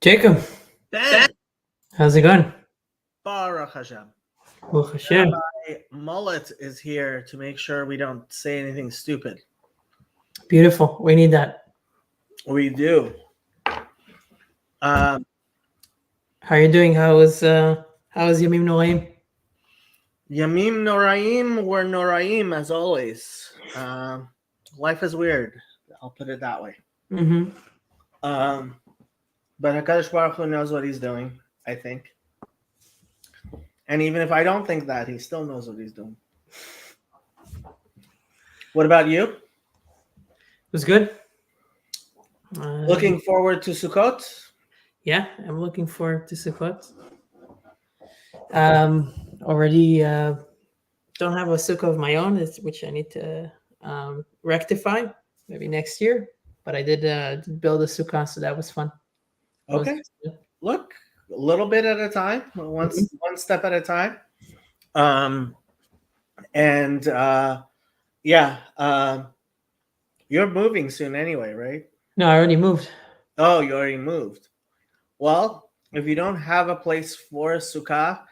Jacob, Ben, how's it going? Baruch Hashem. Baruch Hashem. Rabbi Mullet is here to make sure we don't say anything stupid. Beautiful. We need that. We do. How are you doing? How was Yamim Noraim? Yamim Noraim were Noraim as always. Life is weird. I'll put it that way. Mm-hmm. But HaKadosh Baruch Hu knows what he's doing, I think. And even if I don't think that, he still knows what he's doing. What about you? It was good. Looking forward to Sukkot? Yeah, I'm looking forward to Sukkot. Already don't have a sukkah of my own, which I need to rectify maybe next year. But I did build a sukkah, so that was fun. Okay. Look, a little bit at a time, one step at a time. You're moving soon anyway, right? No, I already moved. Oh, you already moved. Well, if you don't have a place for a sukkah,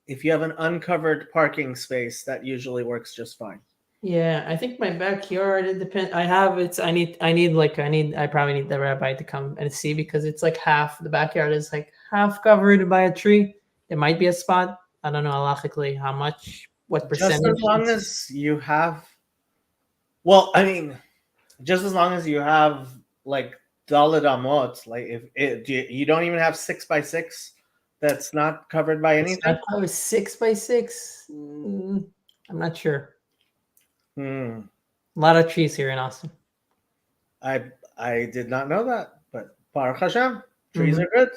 if you have an uncovered parking space, that usually works just fine. Yeah, I think my backyard, it depends. I probably need the rabbi to come and see, because it's like half the backyard is like half covered by a tree. There might be a spot. I don't know halachically how much, what percentage. Just as long as you have, just as long as you have like daled amot, like if you don't even have 6x6, that's not covered by anything. It's not 6x6. I'm not sure. A lot of trees here in Austin. I did not know that, but Baruch Hashem, trees are good.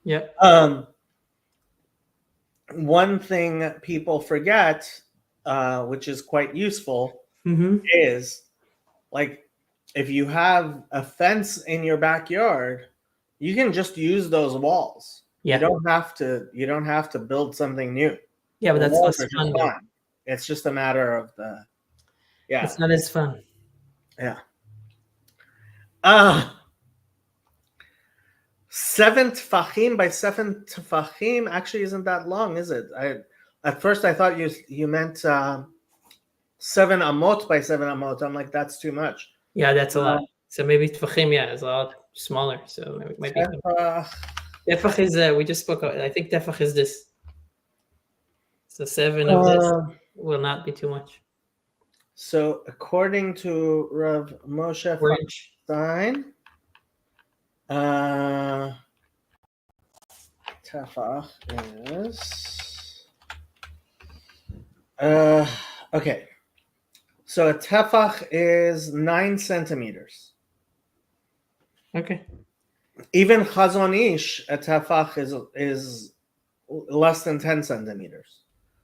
Yep. One thing people forget, which is quite useful, is like if you have a fence in your backyard, you can just use those walls. Yeah. You don't have to build something new. Yeah, but that's less fun. It's just a matter of the. Yeah. It's not as fun. Yeah. 7 tefachim by 7 tefachim actually isn't that long, is it? At first I thought you meant 7 amot by 7 amot. I'm like, that's too much. Yeah, that's a lot. So maybe tefachim, is a lot smaller. So it might be. Tefach is we just spoke about. I think tefach is this. So 7 of this will not be too much. So according to Rav Moshe Feinstein, tefach is okay. So a tefach is 9 centimeters. Okay. Even Chazon Ish, a tefach is less than 10 centimeters.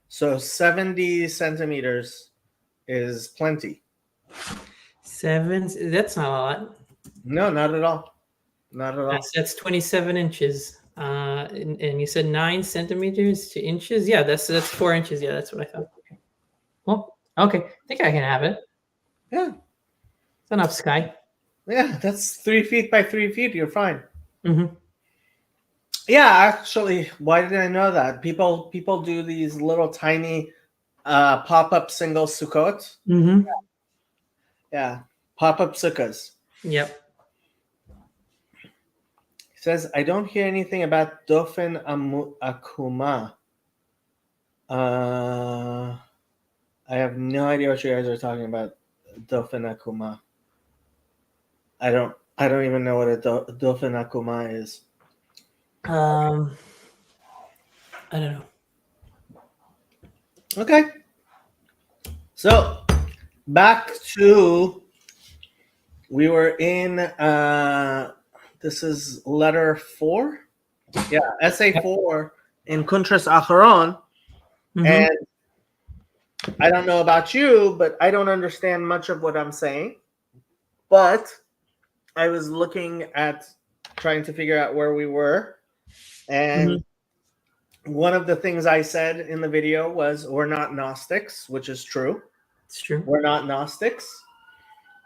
So 70 centimeters is plenty. 7, that's not a lot. No, not at all. Not at all. That's 27 inches. And you said 9 centimeters to inches? Yeah, that's 4 inches. Yeah, that's what I thought. Okay. Well, okay. I think I can have it. Yeah. It's enough sky. Yeah, that's 3 feet by 3 feet. You're fine. Mm-hmm. Yeah, actually, why did I know that? People do these little tiny pop-up single sukkot. Mm-hmm. Yeah, pop-up sukkahs. Yep. He says, I don't hear anything about dofen akuma. I have no idea what you guys are talking about. Dofen akuma. I don't even know what a dofen akuma is. I don't know. Okay. So back to, we were in this is letter 4. Yeah, essay 4 in Kuntras Acharon. And I don't know about you, but I don't understand much of what I'm saying. But I was looking at trying to figure out where we were. And one of the things I said in the video was, we're not Gnostics, which is true. It's true. We're not Gnostics,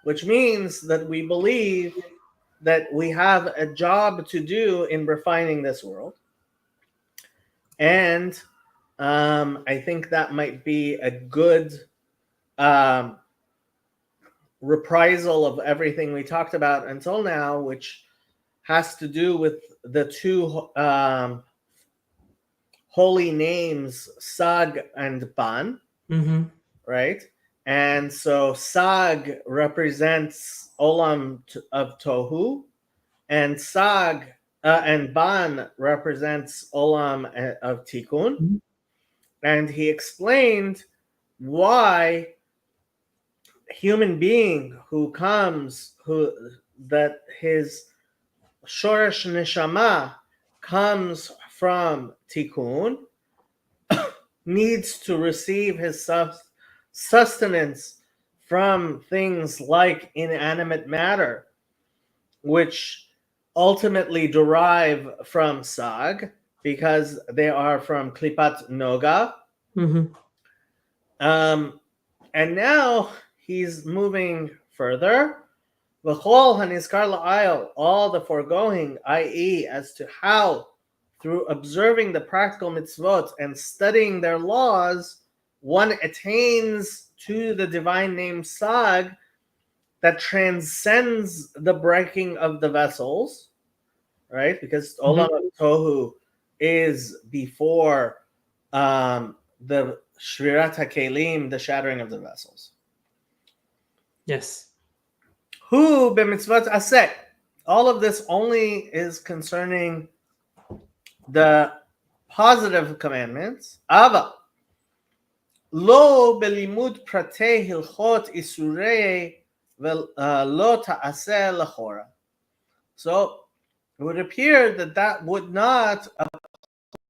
which means that we believe that we have a job to do in refining this world. And I think that might be a good reprisal of everything we talked about until now, which has to do with the two holy names, Sag and Ban, right? And so Sag represents Olam of Tohu, and Sag and Ban represents Olam of Tikkun. And he explained why human being who comes, that his Shoresh Neshama comes from Tikkun, needs to receive his sustenance from things like inanimate matter, which ultimately derive from Sag because they are from Klipat Noga. And now he's moving further. All the foregoing, i.e., as to how, through observing the practical mitzvot and studying their laws, one attains to the divine name Sag that transcends the breaking of the vessels, right? Because Olam Tohu is before the Shvirat HaKelim, the shattering of the vessels. Yes. Hu b'mitzvot aseh. All of this only is concerning the positive commandments. Ava. Lo belimud pratei hilchot isurei lo ta'aseh lachora. So it would appear that would not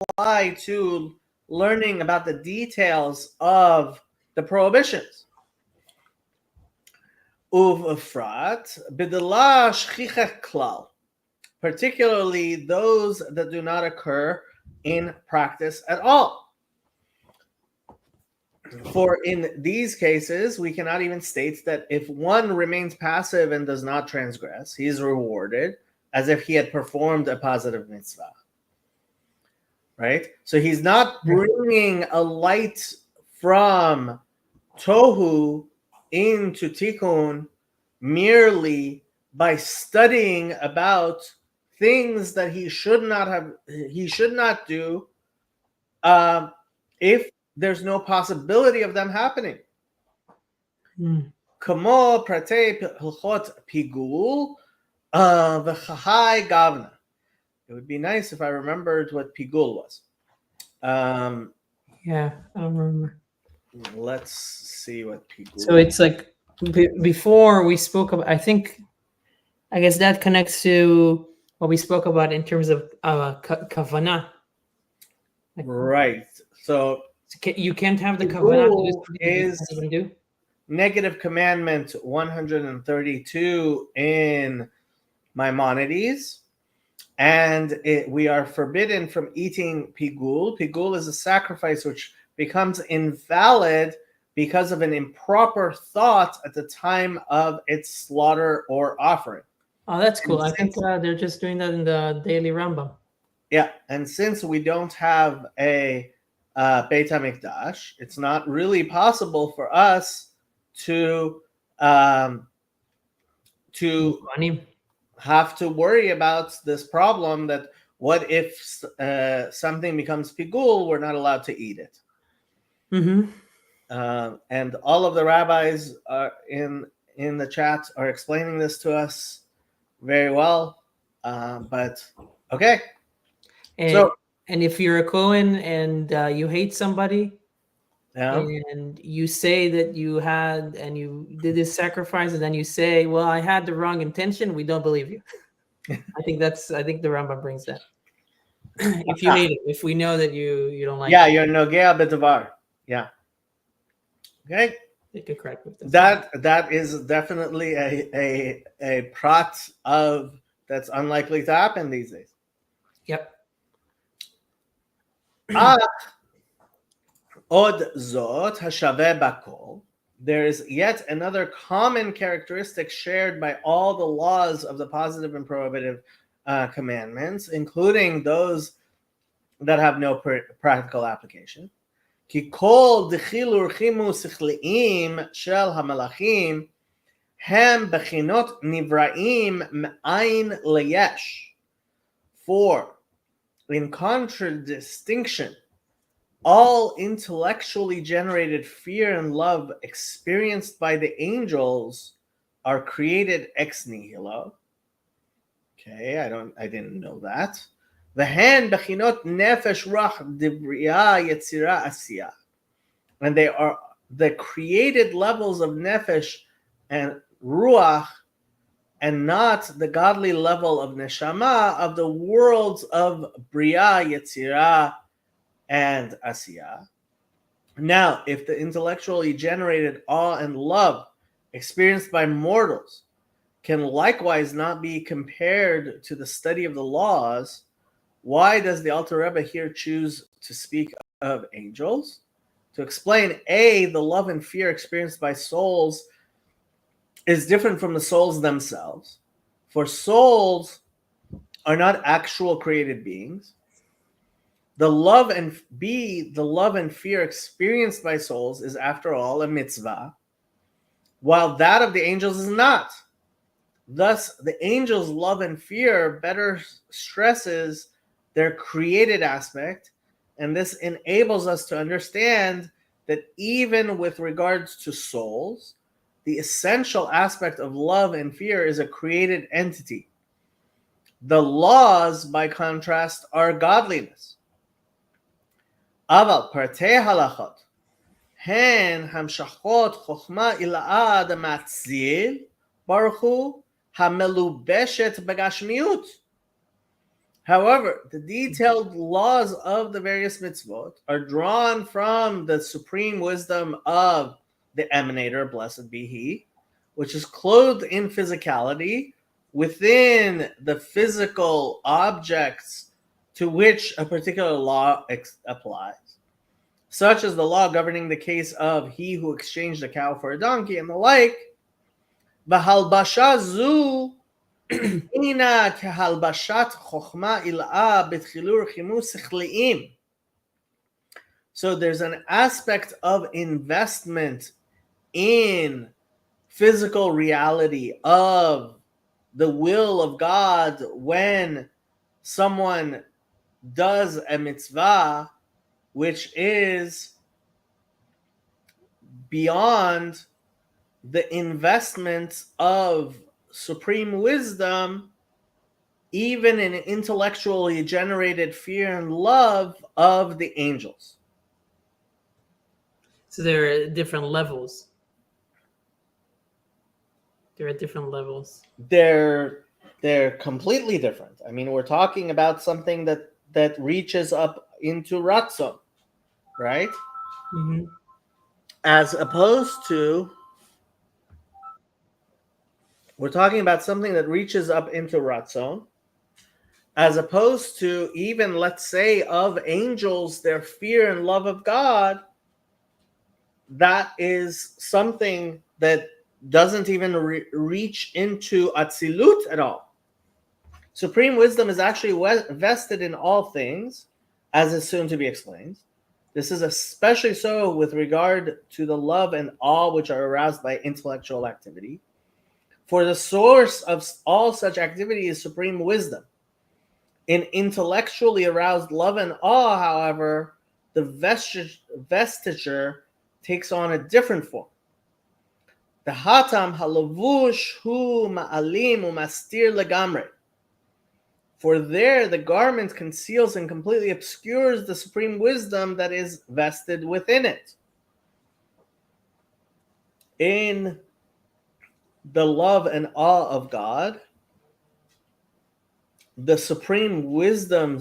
apply to learning about the details of the prohibitions. Uv'frat b'dela shchicha klal, particularly those that do not occur in practice at all. For in these cases, we cannot even state that if one remains passive and does not transgress, he is rewarded as if he had performed a positive mitzvah. Right? So he's not bringing a light from Tohu into Tikkun merely by studying about things that he should not do if there's no possibility of them happening. Kamo pratei hilchot pigul v'chahai gavna. It would be nice if I remembered what pigul was. Yeah, I don't remember. Let's see what pigul. So it's like before we spoke about. I guess that connects to what we spoke about in terms of kavanah. Right. So you can't have the kavanah. Is do negative commandment 132 in Maimonides, and we are forbidden from eating pigul. Pigul is a sacrifice which becomes invalid because of an improper thought at the time of its slaughter or offering. Oh, that's cool. I think they're just doing that in the daily Rambam. Yeah, and since we don't have a Beit HaMikdash, it's not really possible for us to have to worry about this problem that what if something becomes pigul, we're not allowed to eat it. And all of the rabbis in the chat are explaining this to us very well. But okay. And if you're a Kohen and you hate somebody, and you say that you did this sacrifice, and then you say, "Well, I had the wrong intention," we don't believe you. I think the Rambam brings that. If you hate it, if we know that you don't like it. You're nogea b'davar. Yeah. Okay. They could correct with this. That is definitely a prat of that's unlikely to happen these days. Yep. Od zot hashaveh bakol. there is yet another common characteristic shared by all the laws of the positive and prohibitive commandments, including those that have no practical application. כי כל דחילור חימוס שכליים של המלאכים הם בחינות נבראים מאין ליש. For, in contradistinction, all intellectually generated fear and love experienced by the angels are created ex nihilo. Okay, I didn't know that. V'hen bechinot nefesh ruach dibriya yetzira asiya. And they are the created levels of nefesh and ruach, and not the godly level of neshama of the worlds of bria, yetzira, and asiya. Now, if the intellectually generated awe and love experienced by mortals can likewise not be compared to the study of the laws, why does the Alter Rebbe here choose to speak of angels? To explain, A, the love and fear experienced by souls is different from the souls themselves. For souls are not actual created beings. The love and fear experienced by souls is, after all, a mitzvah, while that of the angels is not. Thus, the angels' love and fear better stresses their created aspect, and this enables us to understand that even with regards to souls, the essential aspect of love and fear is a created entity. The laws, by contrast, are godliness. Aval partei halachot hen hamshachot chokhma ila'ad matzil baruch hu hamelubeshet bagashmiut. However, the detailed laws of the various mitzvot are drawn from the supreme wisdom of the emanator, blessed be he, which is clothed in physicality within the physical objects to which a particular law applies, such as the law governing the case of he who exchanged a cow for a donkey and the like. V'halbasha zu ina kehalbashat chokhma il'a betchilur chimus sechliim. So there's an aspect of investment in physical reality of the will of God when someone does a mitzvah which is beyond the investment of supreme wisdom, even in intellectually generated fear and love of the angels. So there are different levels. There are different levels. They're completely different. I mean, we're talking about something that reaches up into Ratzon, right? Mm-hmm. As opposed to, we're talking about something that reaches up into Ratzon, as opposed to even, let's say, of angels, their fear and love of God. That is something that doesn't even reach into Atzilut at all. Supreme wisdom is actually vested in all things, as is soon to be explained. This is especially so with regard to the love and awe which are aroused by intellectual activity. For the source of all such activity is supreme wisdom. In intellectually aroused love and awe, however, the vestiture takes on a different form. The hatam halavush hu ma'alim u'mastir legamre. For there the garment conceals and completely obscures the supreme wisdom that is vested within it. In the love and awe of God, the supreme wisdom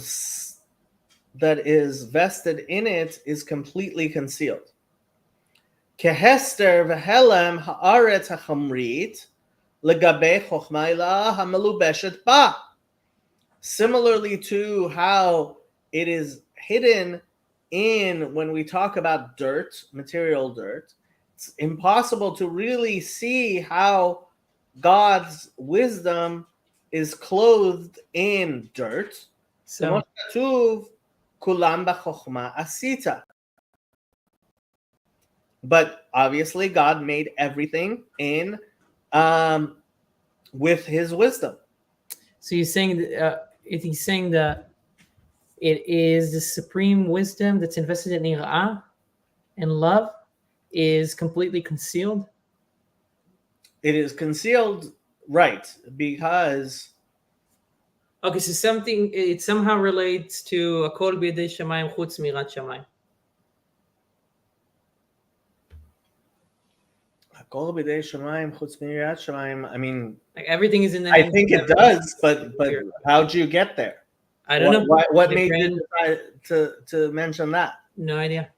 that is vested in it is completely concealed. Kehester v'helem ha'aretz ha'chamrit legabe chokhma ilah ha'melubeshet ba. Similarly to how it is hidden in when we talk about dirt, material dirt, it's impossible to really see how God's wisdom is clothed in dirt. So, but obviously God made everything in with his wisdom. so he's saying that it is the supreme wisdom that's invested in ira'ah, and love is completely concealed. It is concealed, right? Because okay, so it somehow relates to akol b'yedei shamayim chutz mirat shamayim. I mean, like everything is in the I hands think of it does, but how'd you get there? I don't know. What made you decide to mention that? No idea.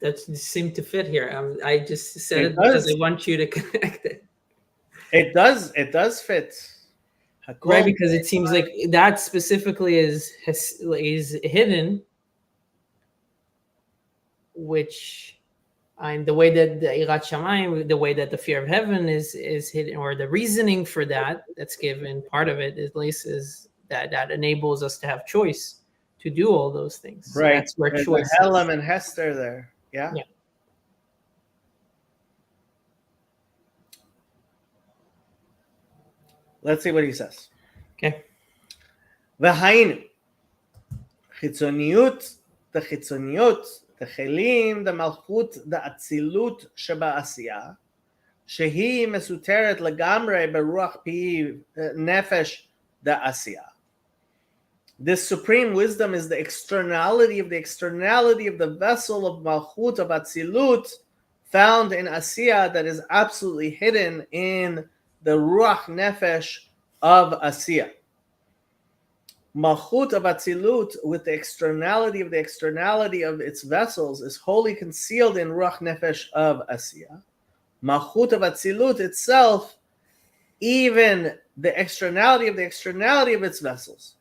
That seemed to fit here. I just said it does. because I want you to connect it. It does fit. Right, because it seems like that specifically is hidden, which and the way that the Irat Shamayim, the way that the fear of heaven is hidden, or the reasoning for that's given, part of it at least is that enables us to have choice to do all those things. Right. So that's where there's choice Helam and Hester there. Yeah. Let's see what he says. Okay. V'hainu חיצוניות דחיצוניות דחלים דמלכות דאצילות שבעשייה שהיא מסותרת לגמרי ברוח פי נפש דעשייה. This supreme wisdom is the externality of the vessel of Malchut of Atzilut found in Asiya that is absolutely hidden in the Ruach Nefesh of Asiya. Malchut of Atzilut, with the externality of its vessels, is wholly concealed in Ruach Nefesh of Asiya. Malchut of Atzilut itself, even the externality of its vessels,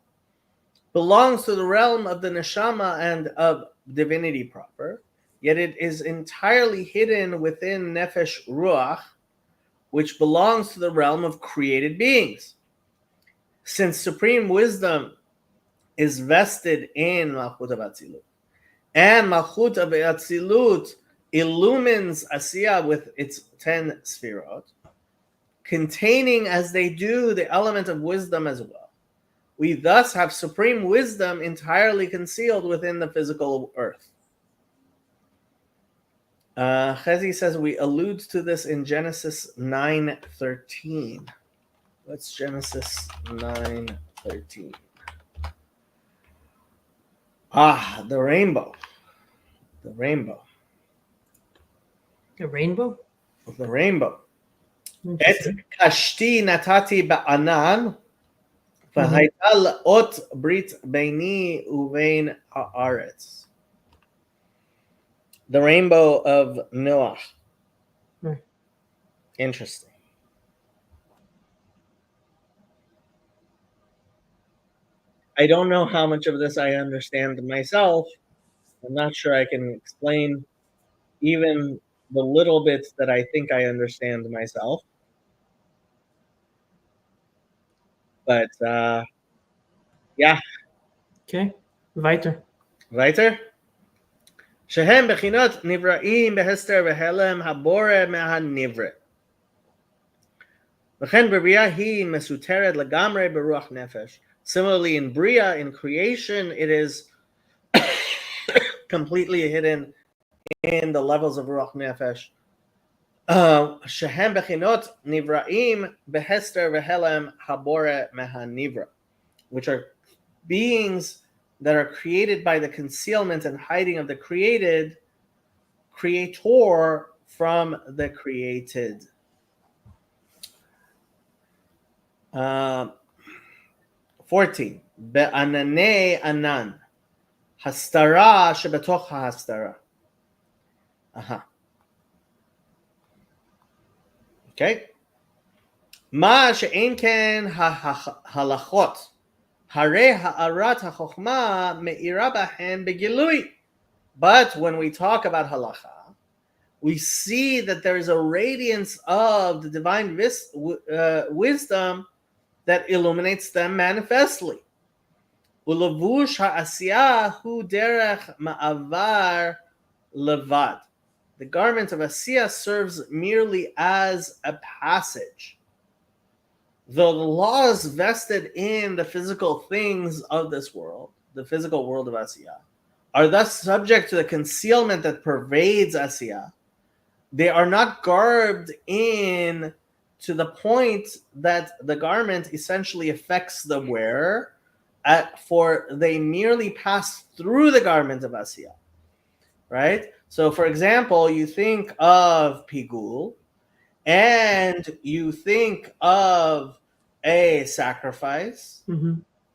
belongs to the realm of the neshama and of divinity proper, yet it is entirely hidden within nefesh ruach, which belongs to the realm of created beings. Since supreme wisdom is vested in Malchut of Atzilut, and Malchut of Atzilut illumines Asiya with its 10 sfirot, containing as they do the element of wisdom as well. We thus have supreme wisdom entirely concealed within the physical earth. Chezi says we allude to this in Genesis 9:13. What's Genesis 9:13? The rainbow. The rainbow. The rainbow? The rainbow. Et kashti natati ba'anan. והייתה לאות ברית ביני ובין הארץ. The rainbow of Noah. Interesting. I don't know how much of this I understand myself. I'm not sure I can explain even the little bits that I think I understand myself. But yeah. Okay. Weiter. שהם בחינות נבראים בהסתר והלם הבורא מהנברא. וכן בבריאה היא מסותרת לגמרי ברוח נפש. Similarly, in Bria, in creation, it is completely hidden in the levels of Ruach Nefesh. שהם בחינות נבראים בהסתר והלם הבורא מהנברא, which are beings that are created by the concealment and hiding of the creator from the created. 14. Be'anane anan. Hastara shebetoch hastara. Okay. Ma she'en ken halachot. Hare ha'arat ha'chokhma me'ira bahen begilui. But when we talk about halacha, we see that there is a radiance of the divine wisdom that illuminates them manifestly. Ulavush ha'asiyah hu derech ma'avar levad. The garment of asiyah serves merely as a passage. Though the laws vested in the physical things of this world, the physical world of asiyah, are thus subject to the concealment that pervades asiyah, they are not garbed in to the point that the garment essentially affects the wearer, for they merely pass through the garment of asiyah, right? So, for example, you think of pigul, and you think of a sacrifice,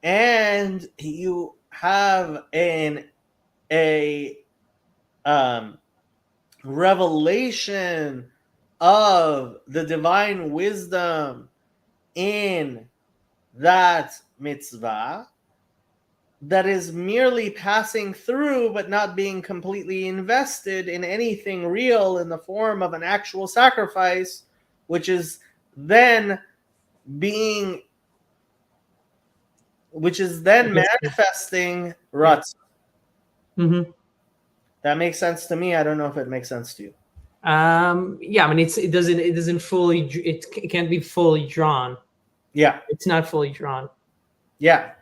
and you have a revelation of the divine wisdom in that mitzvah that is merely passing through but not being completely invested in anything real in the form of an actual sacrifice, which is then manifesting Ratz. That makes sense to me. I don't know if it makes sense to you. Yeah, I mean, it doesn't fully, it can't be fully drawn. Yeah. It's not fully drawn. Yeah.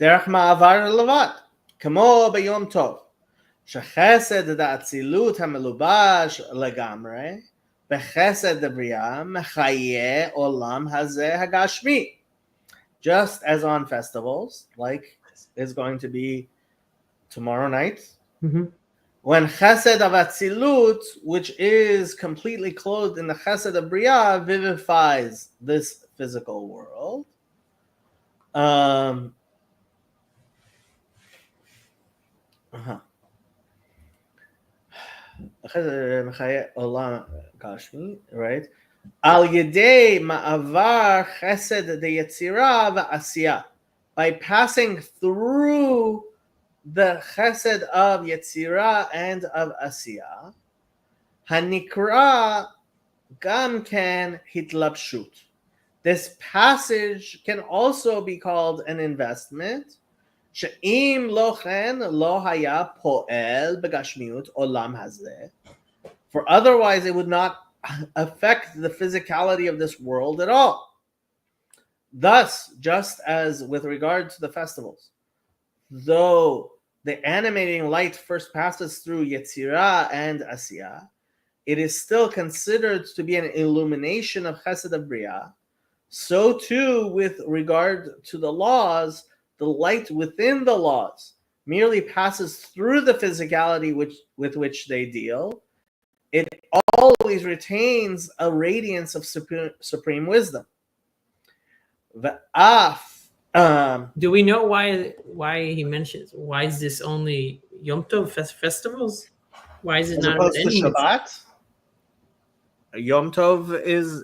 דרך מעבר לבד, כמו ביום טוב, שחסד דאצילות המלובש לגמרי, בחסד הבריאה מחיה עולם הזה הגשמי. Just as on festivals, like is going to be tomorrow night, when chesed of atzilut, which is completely clothed in the chesed of bria, vivifies this physical world. Right? Al yedei ma'avar chesed de yetzira va'asiyah, by passing through the chesed of yetzira and of asiyah, hanikra gam ken hitlapshut. This passage can also be called an investment. She'im lo chen lo haya po'el begashmiut olam hazeh. For otherwise it would not affect the physicality of this world at all. Thus, just as with regard to the festivals, though the animating light first passes through Yetzirah and Asiyah, it is still considered to be an illumination of Chesed of Bria. So too, with regard to the laws, the light within the laws merely passes through the physicality with which they deal. It always retains a radiance of supreme wisdom. Do we know why he mentions? Why is this only Yom Tov festivals? Why is it not opposed to Shabbat? Yom Tov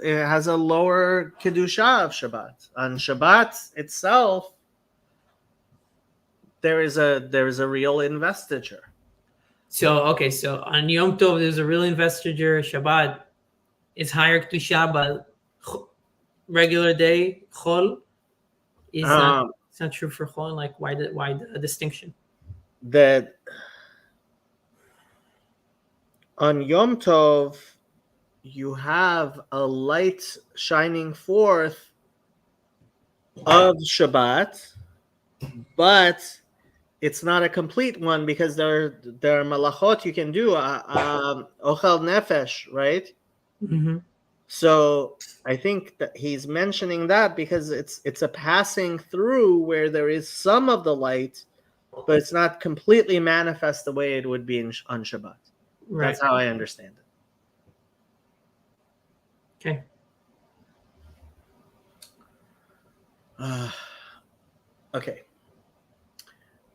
has a lower kedusha of Shabbat. On Shabbat itself, there is a real investiture. So on Yom Tov there's a real investiture. Shabbat is higher kedusha, but regular day Chol is it's not true for Chol. Like why the distinction? That on Yom Tov you have a light shining forth of Shabbat, but it's not a complete one because there are malachot you can do, ochel nefesh, right? So I think that he's mentioning that because it's a passing through where there is some of the light, but it's not completely manifest the way it would be on Shabbat. Right. That's how I understand it. Okay. Okay.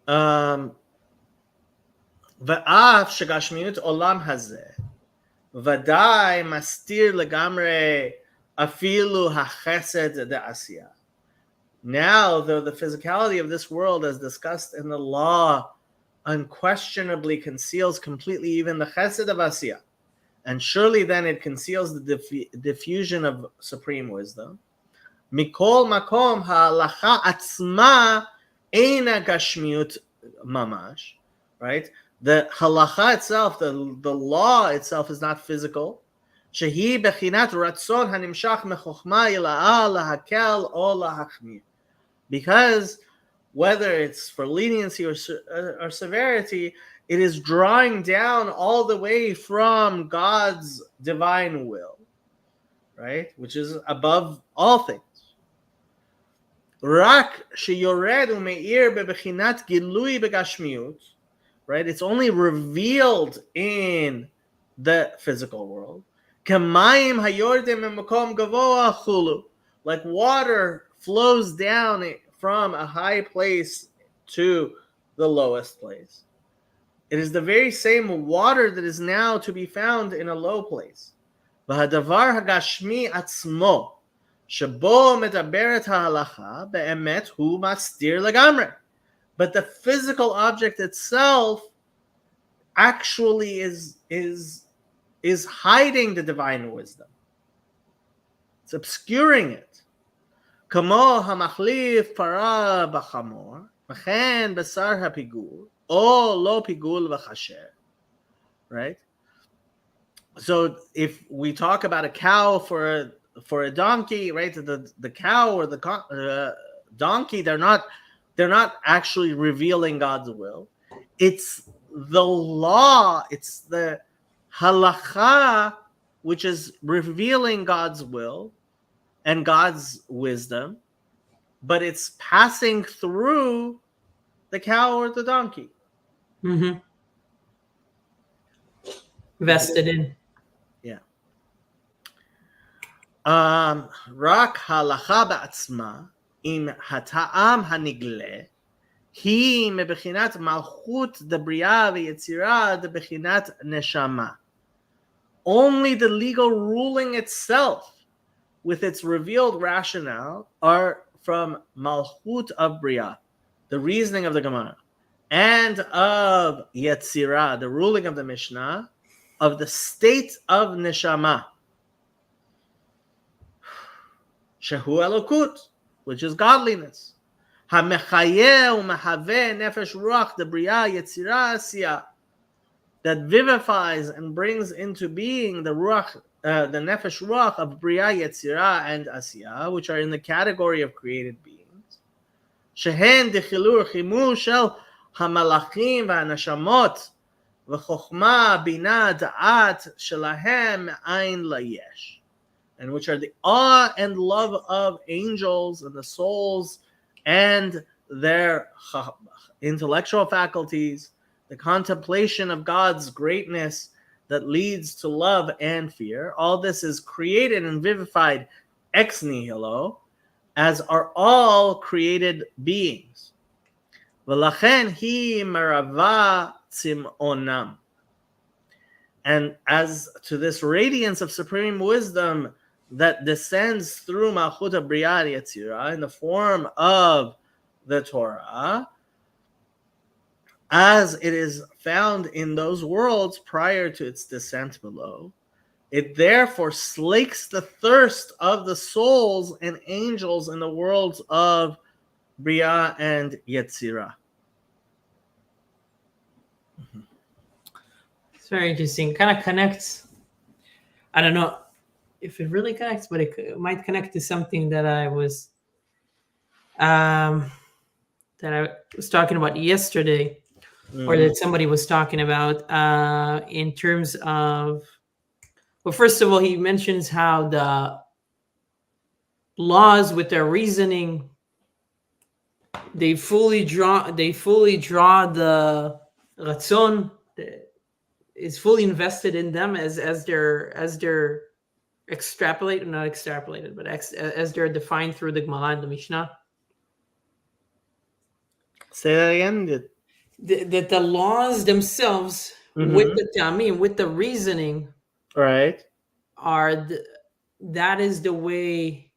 Va'af shegashmiut olam hazeh vadai mastir legamre afilu hachesed de'asiyah. Now, though the physicality of this world, as discussed in the law, unquestionably conceals completely even the chesed of asiyah, and surely then it conceals the diffusion of supreme wisdom. Mikol makom ha'alacha atzma eina gashmiut mamash, right? The halacha itself, the law itself, is not physical. Shehi bechinat ratzon hanimshach mechochma ila'a lahakel o lahachmir. Because whether it's for leniency or severity, it is drawing down all the way from God's divine will, right? Which is above all things. Rak sheyored umeir bebechinat gilui begashmiut, right? It's only revealed in the physical world. Kamayim hayordem emakom gavoa chulu, like water flows down from a high place to the lowest place. It is the very same water that is now to be found in a low place. V'hadavar hagashmi atzmo shebo medaberet ha'alacha be'emet hu mastir legamre. But the physical object itself actually is hiding the divine wisdom. It's obscuring it. Kamo hamachlif para b'chamor, v'chen basar hapigul, o lo pigul v'chasher. Right? So if we talk about a cow for a donkey, right? The cow or the donkey, they're not actually revealing God's will. It's the law, it's the halacha, which is revealing God's will and God's wisdom, but it's passing through the cow or the donkey. Mm-hmm. Vested in. Yeah. Rak halacha ba'atzma im hata'am hanigle hi mebechinat malchut debriya v'yetzira debechinat neshama. Only the legal ruling itself, with its revealed rationale, are from malchut of Bria, the reasoning of the Gemara, and of Yetzirah, the ruling of the Mishnah, of the state of Neshama, Shehu Elokut, which is godliness. HaMechayeh u'Mehaveh nefesh ruach the Bria Yetzirah Asiyah, that vivifies and brings into being the ruach, the nefesh ruach of Bria, Yetzirah, and Asiyah, which are in the category of created beings. Shehen dechilur chimu shel hamalachim v'anashamot v'chochma bina da'at shelahem ayin layesh, and which are the awe and love of angels and the souls and their intellectual faculties, the contemplation of God's greatness that leads to love and fear. All this is created and vivified ex nihilo, as are all created beings. V'lachen hi merava tzim'onam. And as to this radiance of supreme wisdom that descends through Malchut Bria Yetzirah in the form of the Torah, as it is found in those worlds prior to its descent below, it therefore slakes the thirst of the souls and angels in the worlds of Bria and Yetzirah. It's very interesting. Kind of connects. I don't know if it really connects, but it might connect to something that I was talking about yesterday. Or that somebody was talking about in terms of, well, first of all, he mentions how the laws with their reasoning, they fully draw the ratzon is fully invested in them as they're extrapolated, not extrapolated, but as they're defined through the Gemara and the Mishnah. Say that again. That the laws themselves, with the tamim, with the reasoning, right, are that is the way.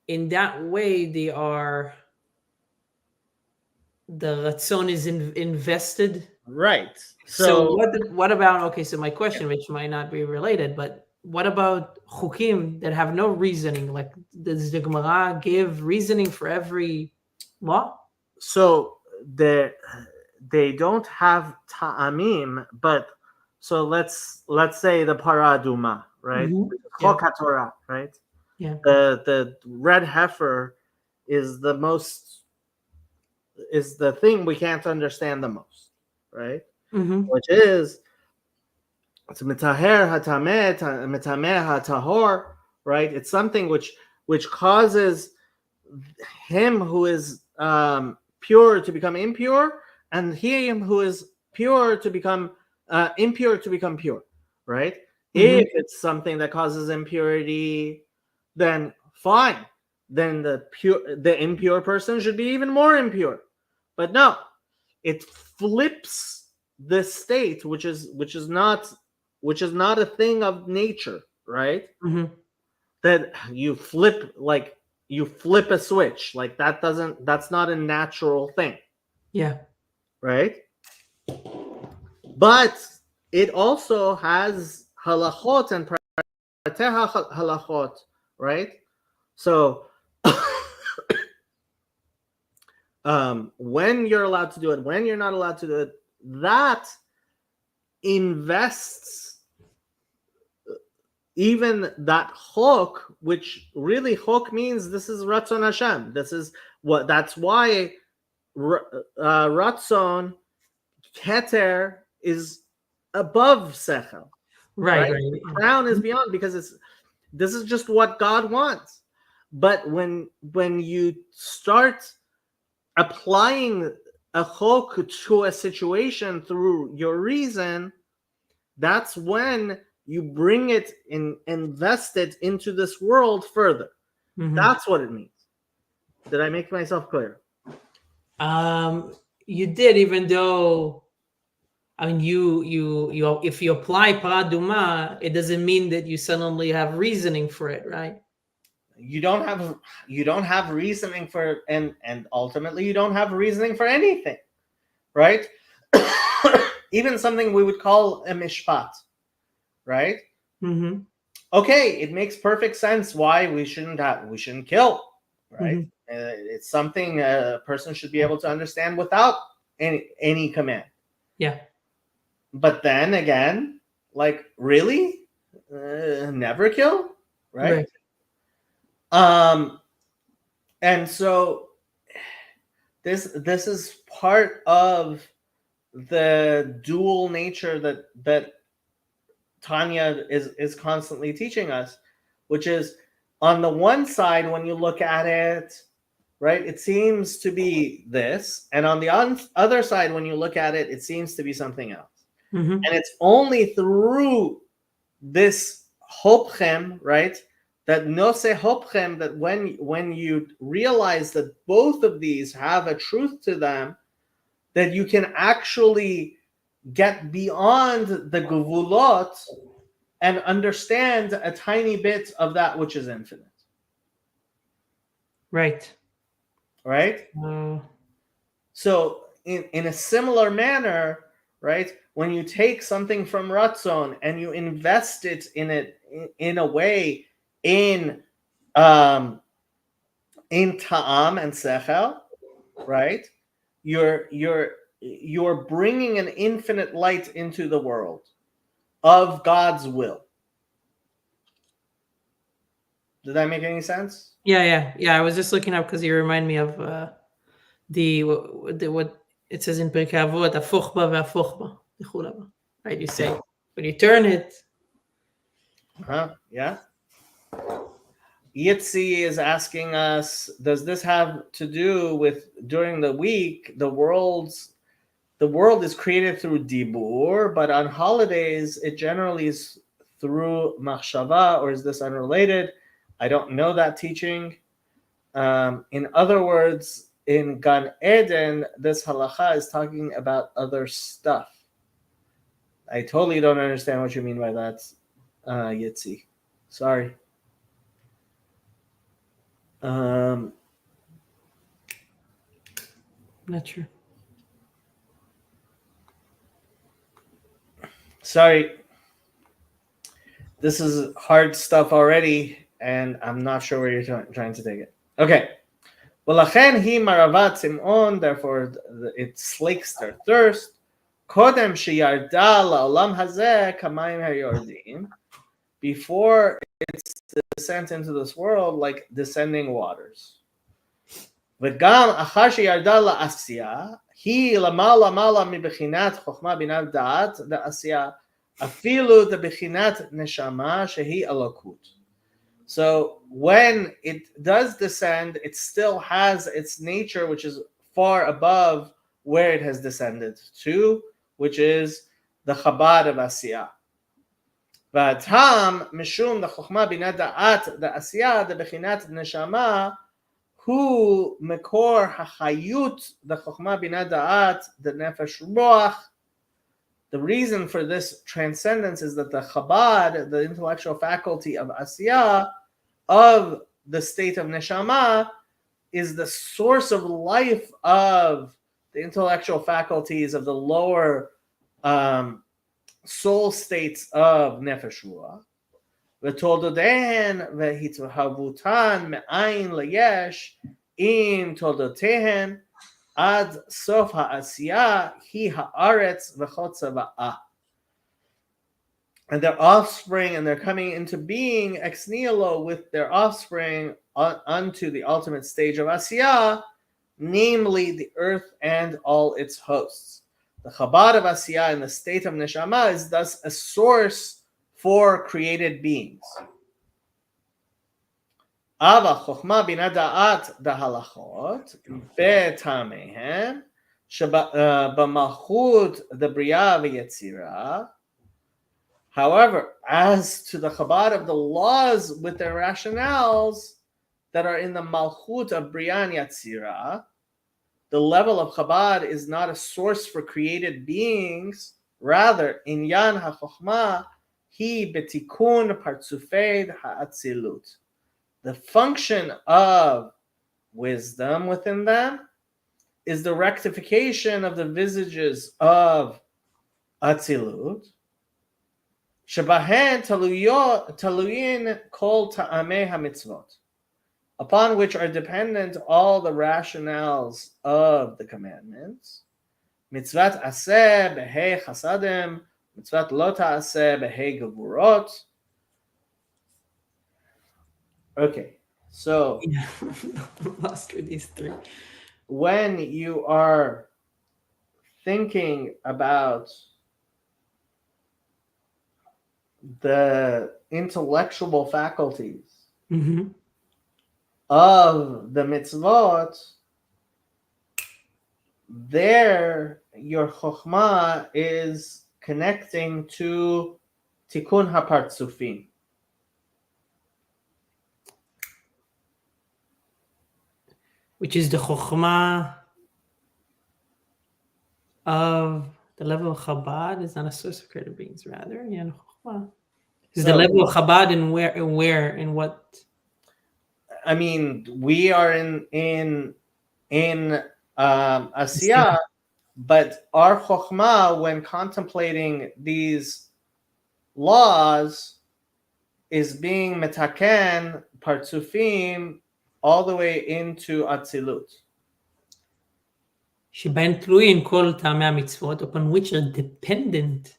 In that way, the ratzon is invested Right. So what about, okay, so my question, which might not be related, but what about chukim that have no reasoning? Like, does the Gemara give reasoning for every law? So they don't have ta'amim, but so let's say the paraduma, right? Yeah. Chok HaTorah, right? Yeah. The red heifer is the thing we can't understand the most, right? Which is it's mitaher hatameh, mitameh hatahor, right? It's something which causes him who is pure to become impure, and him who is pure to become impure to become pure, right? If it's something that causes impurity, then fine. Then the impure person should be even more impure. But no, it flips the state, which is not a thing of nature, right? That you flip a switch, like that's not a natural thing. Yeah. Right? But it also has halachot and prateha halachot, right? So when you're allowed to do it, when you're not allowed to do it, that invests even that chok, which really chok means this is Ratzon Hashem. That's why Ratzon Keter is above Sechel. Right. Crown is beyond, because this is just what God wants. But when you start applying a chok to a situation through your reason, that's when you bring it and invest it into this world further. That's what it means. Did I make myself clear? You did, even though, I mean, you if you apply paraduma, it doesn't mean that you suddenly have reasoning for it, right? You don't have reasoning for it, and ultimately you don't have reasoning for anything, right? Even something we would call a mishpat, right? Okay, it makes perfect sense why we shouldn't kill, right? It's something a person should be able to understand without any command. Yeah. But then again, like, really, never kill, right? And so this is part of the dual nature that Tanya is constantly teaching us, which is, on the one side, when you look at it, right, it seems to be this, and on the other side, when you look at it, it seems to be something else. And it's only through this hopchem, right, that nose hopchem, that when you realize that both of these have a truth to them, that you can actually get beyond the gevulot and understand a tiny bit of that which is infinite. Right. So in a similar manner, right, when you take something from Ratzon and you invest it in a way in ta'am and sechel, right, you're bringing an infinite light into the world of God's will. Did that make any sense? Yeah. I was just looking up because you remind me of what it says in Pirkei Avot, afuchba ve'afuchba, right? You say when you turn it. Yeah. Yitzi is asking us, does this have to do with during the week the world is created through dibur, but on holidays it generally is through machshava, or is this unrelated? I don't know that teaching. In other words, in Gan Eden, this halacha is talking about other stuff. I totally don't understand what you mean by that, Yitzi. Sorry. Not sure. Sorry. This is hard stuff already, and I'm not sure where you're trying to take it. Okay. V'lachen hi maravat Simon, therefore it slakes their thirst. Kodem sheyarda la'olam hazeh kamayim hayordim, before its descent into this world, like descending waters. V'gam achar sheyarda la'asiyah, hi lamala mala mibechinat chokhmah binah da'at da'asiyah, afilu debechinat neshama shehi alokut. So when it does descend, it still has its nature, which is far above where it has descended to, which is the Chabad of Asiyah. V'atam mishum the Chokhmah binah da'at da'asiyah the bechinat neshama hu mekor hachayut the Chokhmah binah da'at the nefesh ruach. The reason for this transcendence is that the Chabad, the intellectual faculty of Asiyah, of the state of Neshama, is the source of life of the intellectual faculties of the lower soul states of Nefesh Ruach. V'toldotehen v'hitvahavutan me'ayin layesh im toldotehen ad sof ha'asiyah hi ha'aretz v'chotza va'ah. And their offspring, and they're coming into being ex nihilo with their offspring unto the ultimate stage of Asiyah, namely the earth and all its hosts. The Chabad of Asiyah in the state of Neshama is thus a source for created beings. Ava chokhmah binah da'at dahalachot betamehem b'malchut the bria v'yetzira. However, as to the Chabad of the laws with their rationales that are in the Malchut of Briyan Yatzira, the level of Chabad is not a source for created beings. Rather, Inyan HaChochmah hi betikun partzufeid ha'atzilut. The function of wisdom within them is the rectification of the visages of Atzilut, Shebahen taluyin kol ta'amei hamitzvot, upon which are dependent all the rationales of the commandments. Mitzvat aseh behei chasadim, mitzvat lo ta'aseh behei gevurot. Okay, so lost with these three. When you are thinking about the intellectual faculties of the mitzvot, there your chokhmah is connecting to tikkun hapartzufim. Which is the chokhmah of the level of Chabad is not a source of created beings, rather, chokhmah is the level of Chabad in where in what? I mean, we are in Asiyah, but our chokhmah, when contemplating these laws, is being metaken partzufim all the way into Atzilut. Sheben tluyin kol ta'amei mitzvot, upon which are dependent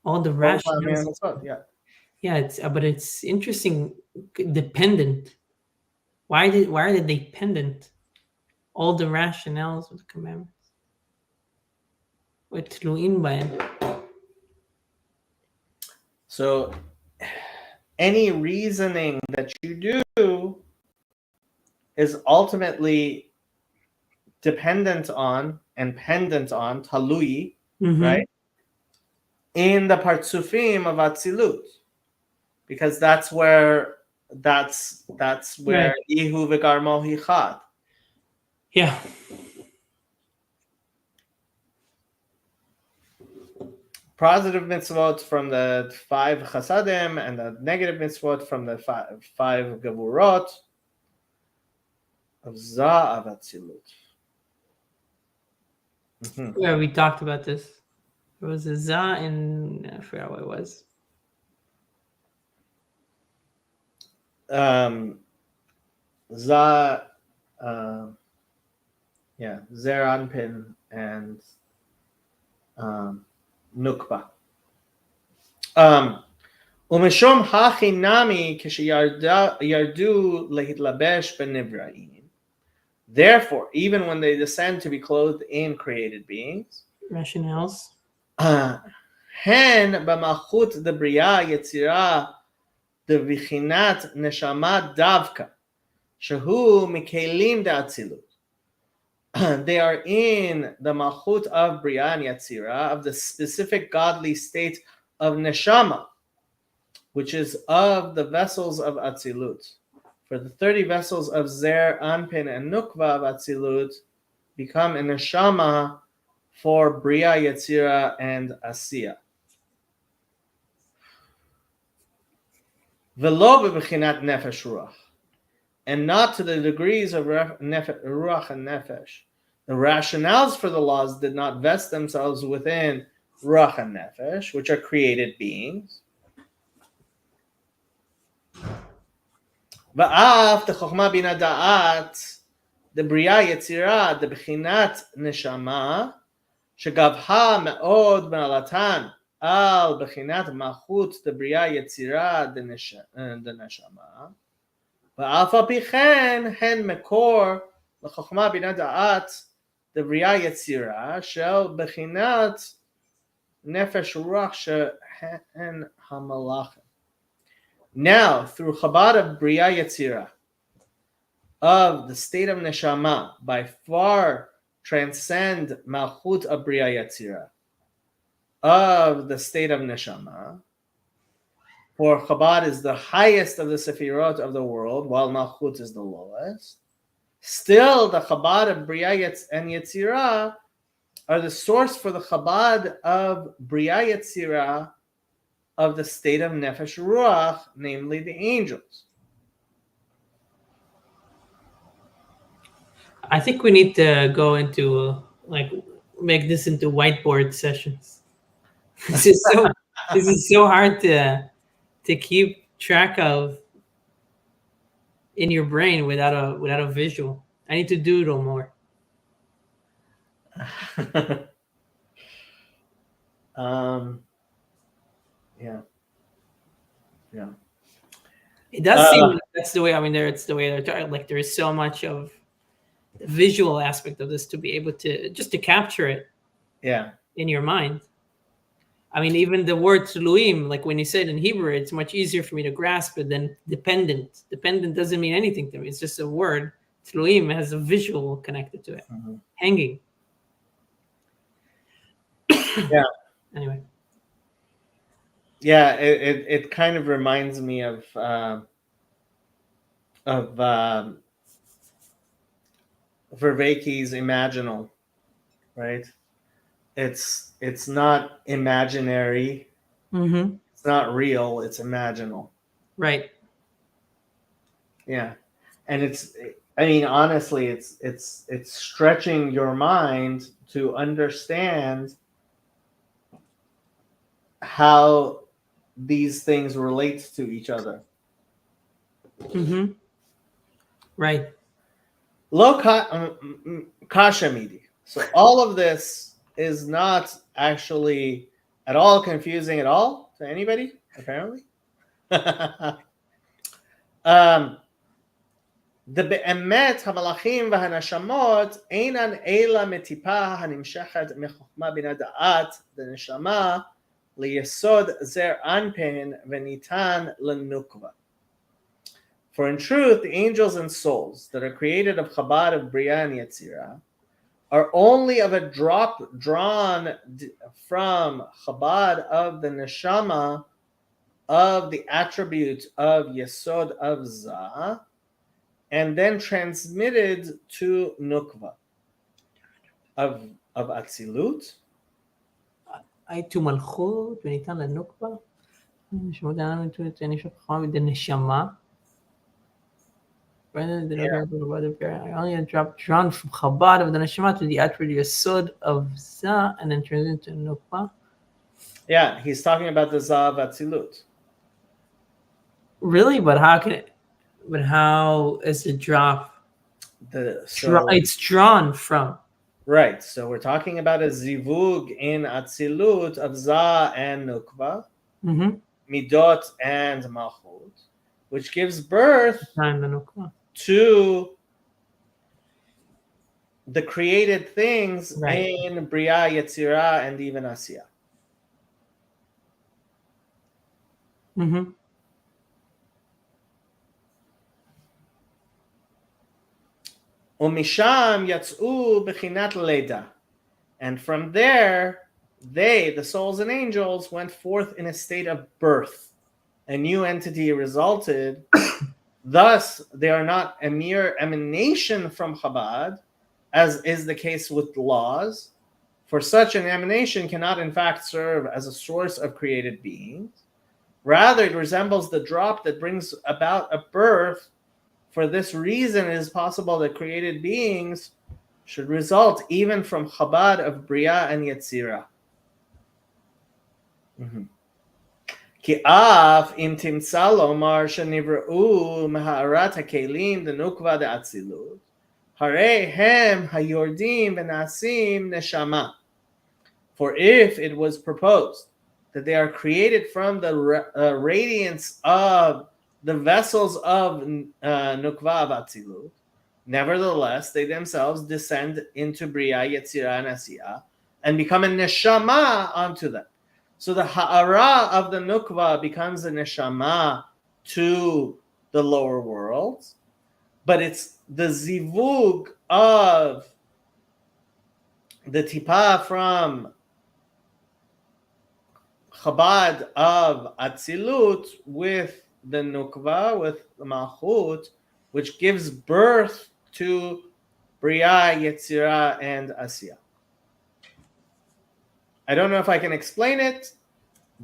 all the rationales. Yeah, but it's interesting. Dependent. Why are they dependent? All the rationales of the commandments. With tluyin b'hem. So, any reasoning that you do is ultimately dependent on and pendant on talui, right? In the partzufim of Atzilut, because that's where Ihu v'garmo hichad. Yeah. Positive mitzvot from the 5 chasadim and the negative mitzvot from the 5 gevurot of Za'av Atzilut. Yeah, we talked about this. It was a za and I forgot what it was. Za, Zeranpin and Nukba. Umeshom hachinami yardu lehitlabesh benivraim. Therefore, even when they descend to be clothed in created beings, rationales, hen b'malchut the bria yetzira the vichinat neshama davka shehu mikelim da'atzilut. They are in the malchut of bria and yetzira, of the specific godly state of neshama, which is of the vessels of atzilut. For the 30 vessels of Zer, Anpin, and Nukva of Atzilut become a neshama for Bria, Yetzira, and Asiya. Velo b'bechinat nefesh ruach, and not to the degrees of ruach and nefesh. The rationales for the laws did not vest themselves within ruach and nefesh, which are created beings. Va'af the chokhmah bina da'at, the bria yetzira, the bechinat neshama, shegavha me'od me'alatan al bechinat malchut the bria yetzira the neshama. Va'af apichen hen mekor l'chokhmah bina da'at the bria yetzira shel bechinat nefesh ruach shehen hamalachim. Now, through Chabad of Bria Yetzira, of the state of Neshama, by far transcend Malchut of Bria Yetzira, of the state of Neshama. For Chabad is the highest of the Sefirot of the world, while Malchut is the lowest. Still, the Chabad of Bria and Yetzira are the source for the Chabad of Bria Yetzira, of the state of Nefesh Ruach, namely the angels. I think we need to go into make this into whiteboard sessions. This is so hard to keep track of in your brain without a visual. I need to doodle more. Yeah. It does seem like that's the way. I mean, it's the way they're talking. Like there is so much of the visual aspect of this to be able to just to capture it. Yeah. In your mind. I mean, even the word tluim, like when you say it in Hebrew, it's much easier for me to grasp it than dependent. Dependent doesn't mean anything to me. It's just a word. Tluim has a visual connected to it. Mm-hmm. Hanging. Yeah. Anyway. Yeah, it kind of reminds me of Vervaeke's Imaginal, right? It's not imaginary. Mm-hmm. It's not real. It's imaginal. Right. Yeah, and honestly, it's stretching your mind to understand how these things relate to each other. Mm-hmm. Right. Lo kasha midi. So all of this is not actually at all confusing at all to anybody, apparently. The be'emet hamalachim v'hanashamot einan ela metipa hanimshechet mechokma bina da'at the neshama liyesod zer anpin v'nitan lenukva. For in truth, the angels and souls that are created of Chabad of Bria and Yetzira are only of a drop drawn from Chabad of the neshama of the attribute of Yesod of Za, and then transmitted to Nukva of Atzilut. To Malchut, v'nitan lenukva. The neshama. I only dropped drawn from Chabad of the neshama to the attribute Yesod of Za, and then turns into Nukva. Yeah, he's talking about the Zav Atzilut. Really? But how can it? But how is the drop? It's drawn from. Right. So we're talking about a zivug in Atzilut of Za and Nukva, Midot and Malchut, which gives birth to the created things in Bria, Yetzirah, and even Asiyah. Umisham yatzu bechinat leda. And from there, they, the souls and angels, went forth in a state of birth. A new entity resulted. Thus, they are not a mere emanation from Chabad, as is the case with laws. For such an emanation cannot in fact serve as a source of created beings. Rather, it resembles the drop that brings about a birth. For this reason, it is possible that created beings should result even from Chabad of Bria and Yetzirah. Ki af im timtza lomar shenivra'u meha'arat hakelim denukva de'atzilut, harei hem hayordim v'nasim neshama. For if it was proposed that they are created from the radiance of the vessels of Nukva Atzilut, nevertheless, they themselves descend into Bria, Yetzirah, and Asiyah, and become a neshama onto them. So the ha'ara of the Nukva becomes a neshama to the lower worlds, but it's the zivug of the tipa from Chabad of Atzilut with the Nukva, with the Malchut, which gives birth to Bria, Yetzirah, and Asiyah. I don't know if I can explain it,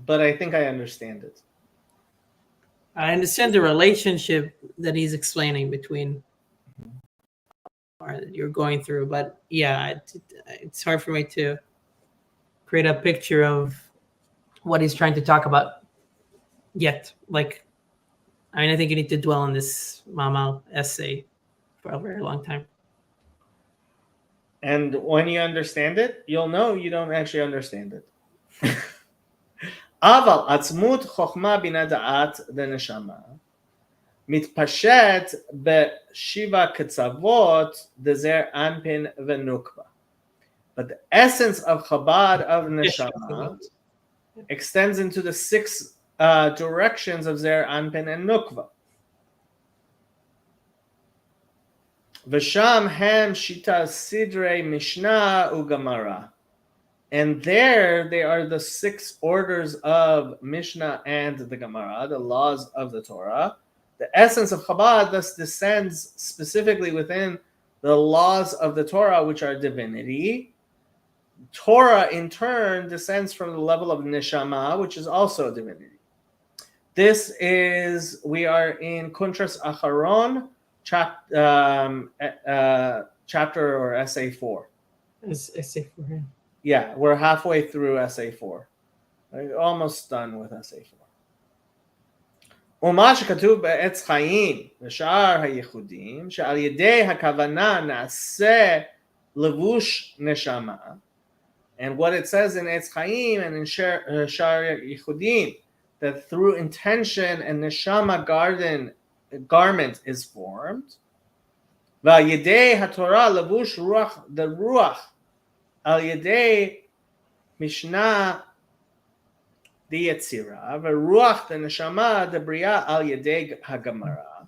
but I think I understand it. I understand the relationship that he's explaining between or that you're going through, but yeah, it's hard for me to create a picture of what he's trying to talk about yet. Like, I mean, I think you need to dwell on this Mama essay for a very long time. And when you understand it, you'll know you don't actually understand it. Aval atzmut chokhma bina da'at deneshama mitpashet beshiva ketzavot dezer anpin v'nukva. But the essence of Chabad of neshama extends into the 6 directions of Zer, Anpin, and Nukva. V'sham hem shita sidrei mishnah ugamara. And there they are the 6 orders of Mishnah and the Gemara, the laws of the Torah. The essence of Chabad thus descends specifically within the laws of the Torah, which are divinity. Torah, in turn, descends from the level of neshama, which is also divinity. We are in Kuntras Acharon, chapter or essay 4. Essay 4. Yeah, we're halfway through essay 4. We're almost done with essay 4. ומה שכתוב בעץ חיים ושאר הייחודים, שעל ידי הכוונה נעשה לבוש נשמה. And what it says in Etz Chaim and in Shar Yichudim, that through intention a neshama garment is formed. Va'yedei haTorah levush ruach, the ruach, al yedei mishnah the Yetzirah, v'ruach the neshama the bria al yedei haGemara.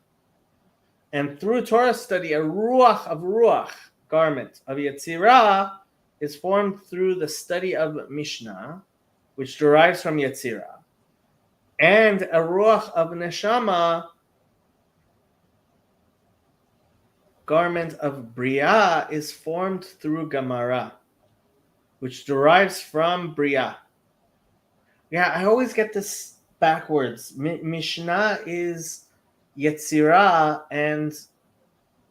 And through Torah study, a ruach garment of Yetzirah is formed through the study of Mishnah, which derives from Yetzirah. And a ruach of neshama, garment of Bria, is formed through Gemara, which derives from Bria. Yeah, I always get this backwards. Mishnah is Yetzirah and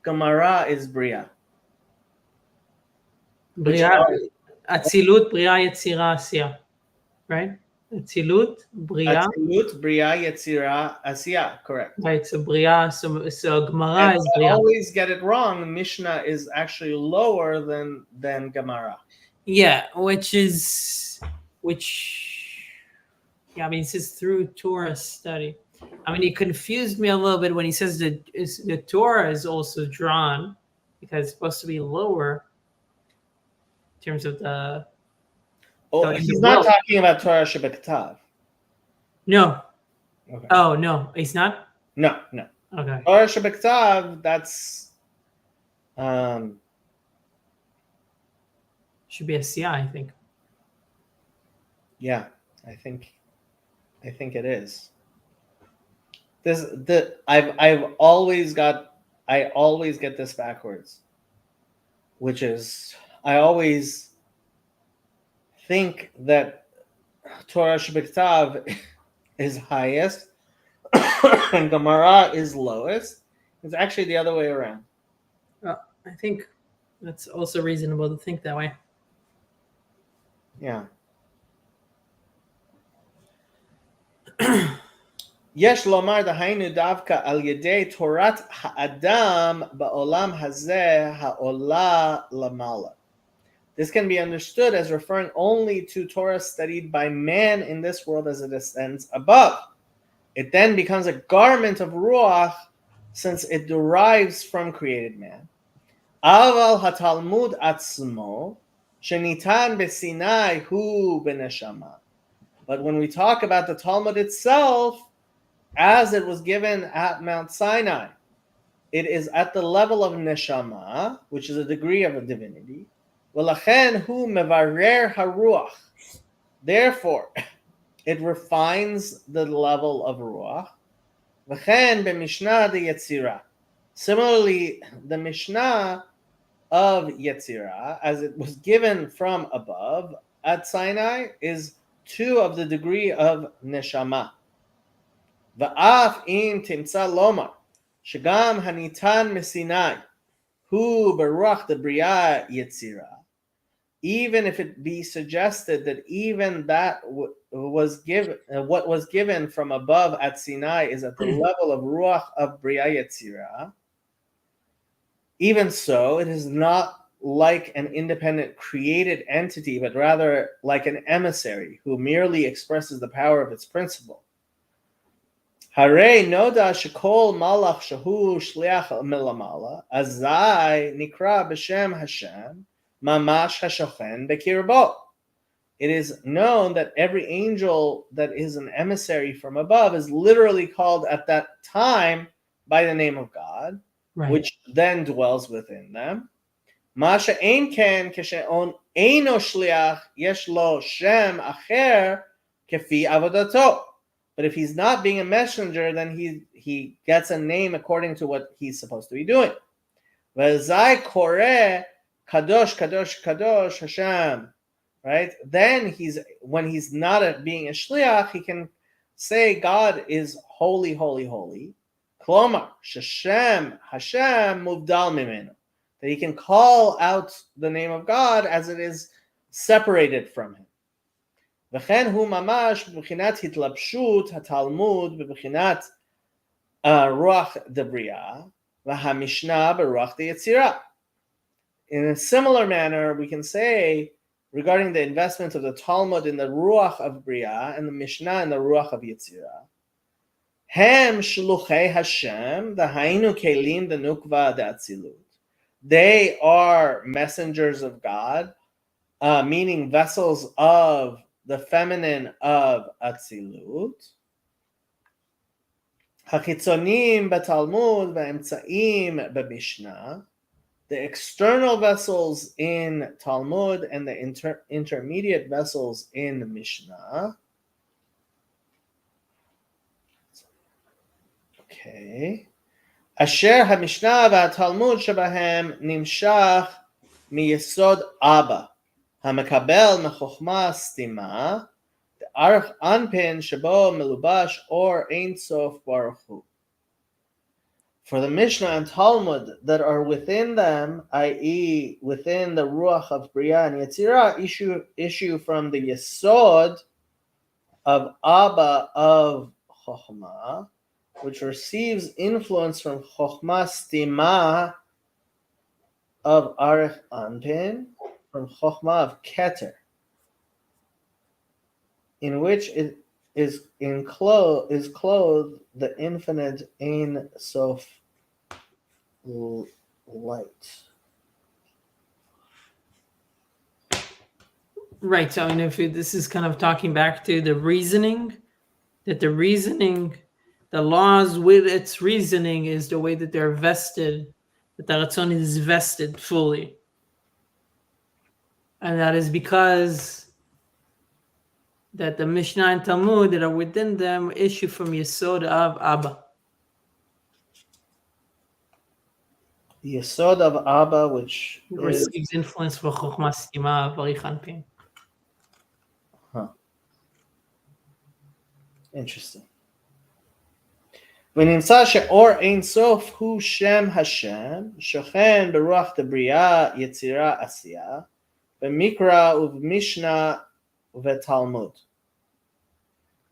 Gemara is Bria. Bria, Atzilut, Bria, Yetzirah, Asiyah, right? Atzilut, Bria. Atzilut, Bria, Yetzira, Asiya. Correct. Right, so Bria, so Gemara is Bria. I always get it wrong. Mishnah is actually lower than Gemara. Yeah, yeah, I mean, this is through Torah study. I mean, it confused me a little bit when he says that the Torah is also drawn because it's supposed to be lower in terms of the. Oh, he's not talking about Torah Shebektav. No. Okay. Oh no, he's not. No. Okay. Torah Shebektav, that's should be a CI, I think. Yeah, I think it is. I always get this backwards, which is I always think that Torah Shebektav is highest and Gemara is lowest. It's actually the other way around. I think that's also reasonable to think that way. Yeah. Yesh lomar dahainu davka al yedei Torat ha'adam ba'olam hazeh ha'ola lamala. This can be understood as referring only to Torah studied by man in this world as it ascends above. It then becomes a garment of ruach since it derives from created man. Aval haTalmud atzmo shenitan besinai hu beneshama. But when we talk about the Talmud itself, as it was given at Mount Sinai, it is at the level of neshama, which is a degree of a divinity. V'lachen hu mevarer haruach. Therefore, it refines the level of ruach. V'chen b'mishnah de yetzirah. Similarly, the Mishnah of Yetzirah, as it was given from above at Sinai, is 2 of the degree of neshama. Va'af im timtza lomar shagam hanitan mesinai hu beruach de bria Yetzirah. Even if it be suggested that even that was given, what was given from above at Sinai is at the level of ruach of bria Yetzirah, even so, it is not like an independent created entity, but rather like an emissary who merely expresses the power of its principle. Hare noda shekol malach shahu shliach milamala azai nikra b'shem Hashem mamash hashochen bekirbo. It is known that every angel that is an emissary from above is literally called at that time by the name of God, right, which then dwells within them. Masha ein ken kesheon eino shliach yesh lo shem acher kefi avodato. But if he's not being a messenger, then he gets a name according to what he's supposed to be doing. V'zai koreh kadosh kadosh kadosh Hashem. Right? Then when he's not being a shliach, he can say God is holy, holy, holy. Klomar Hashem muvdal mimenu. That he can call out the name of God as it is separated from him. V'chen hu mamash b'bchinat hitlapshut haTalmud b'bchinat ruach debriya v'hamishnah b'ruach de Yetzirah. In a similar manner, we can say regarding the investment of the Talmud in the ruach of Bria and the Mishnah in the ruach of Yetzirah. Hem shluchei Hashem, the hainu kelim the nukva de atzilut. They are messengers of God, meaning vessels of the feminine of atzilut. Hachitzonim betalmud ve'emtzaim bemishnah. The external vessels in Talmud and the intermediate vessels in Mishnah. Okay. Asher HaMishnah v'Talmud shebahem nimshach miyesod Abba hamekabel mechochma stima de'arch anpin shebo melubash or ein sof baruch hu. For the Mishnah and Talmud that are within them, i.e., within the Ruach of Bria and Yetzirah, issue from the Yesod of Abba of Chokhmah, which receives influence from Chokhmah Stima of Arich Anpin, from Chokhmah of Keter, in which it is clothed the infinite Ein Sof light. Right. So, if this is kind of talking back to the reasoning, that the laws with its reasoning is the way that they're vested, that the Ratzon is vested fully. And that is because that the Mishnah and Talmud that are within them issue from Yesod of Abba. The Yesod of Abba, which receives influence from Chokhmah Stima of Arich Anpin. Interesting. ונמצא שאור אין סוף הוא שם השם, שוכן ברוח דבריאה, יצירה, עשייה, במקרא ובמשנה ובתלמוד.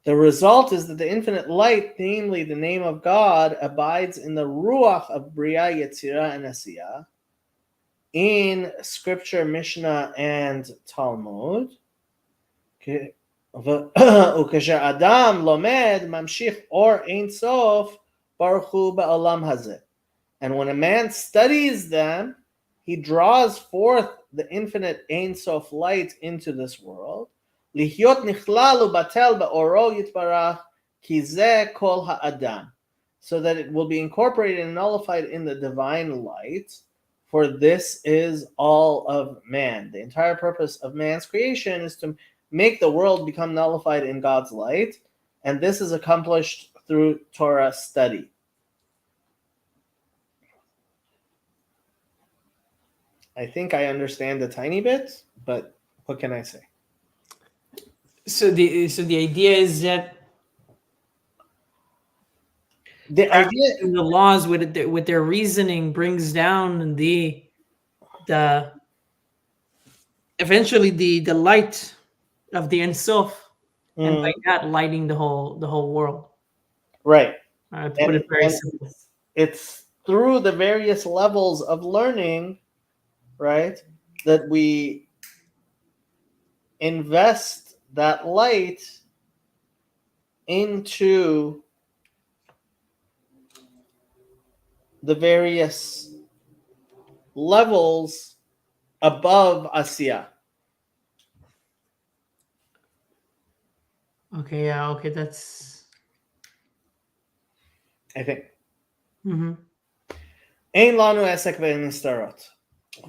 The result is that the infinite light, namely the name of God, abides in the ruach of Bria, Yetzirah, and Asiyah, in Scripture, Mishnah, and Talmud. וכאשר אדם לומד, ממשיך אור אין סוף, ברוך הוא בעולם הזה. And when a man studies them, he draws forth the infinite Ein Sof light into this world. לחיות נכלל ובטל באורו יתברך, כי זה כל האדם. So that it will be incorporated and nullified in the divine light, for this is all of man. The entire purpose of man's creation is to make the world become nullified in God's light, and this is accomplished through Torah study. I think I understand a tiny bit, but what can I say? So the idea is that the idea in the laws with their reasoning brings down the eventually the light of the Ein Sof, and by that lighting the whole world. Right. To put it very simple. It's through the various levels of learning, right, that we invest that light into the various levels above Asiyah. Okay, yeah, okay, that's... I think. אין לנו עסק בנסתרות.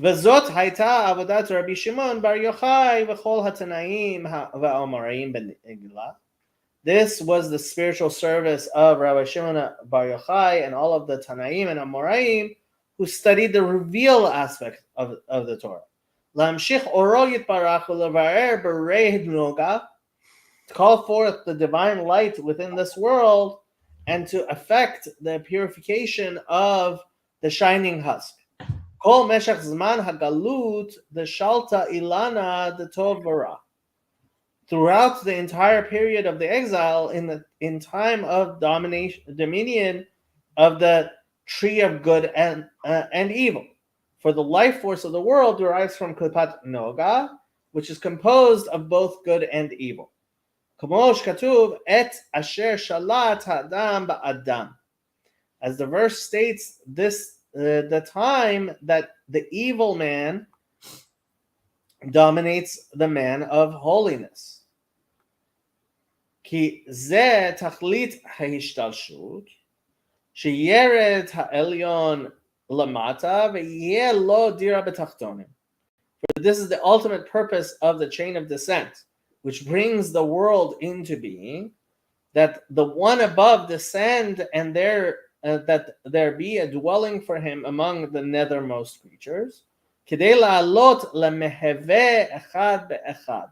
וזאת הייתה עבודת רבי שמעון בר יוחאי וכל התנאים והאמוראים בנגילה. This was the spiritual service of Rabbi Shimon bar Yochai and all of the Tanaim and Amoraim who studied the reveal aspect of the Torah. להמשיך אורו יתברך ולברר ברי נוגה, to call forth the divine light within this world and to affect the purification of the shining husk. Kol meshach zman hagalut deshalta ilana detov v'ra. Throughout the entire period of the exile, in time of dominion of the tree of good and evil. For the life force of the world derives from klipat noga, which is composed of both good and evil. Kamosh katuv et asher shalat ha'adam ba'adam. As the verse states, this the time that the evil man dominates the man of holiness. Ki ze tachlit ha'ishtalshut, sheyered ha'elyon lamata ve'yeh lo dira betachtonim. For this is the ultimate purpose of the chain of descent, which brings the world into being, that the one above descend and that there be a dwelling for him among the nethermost creatures, כדי לעלות למהווה אחד באחד,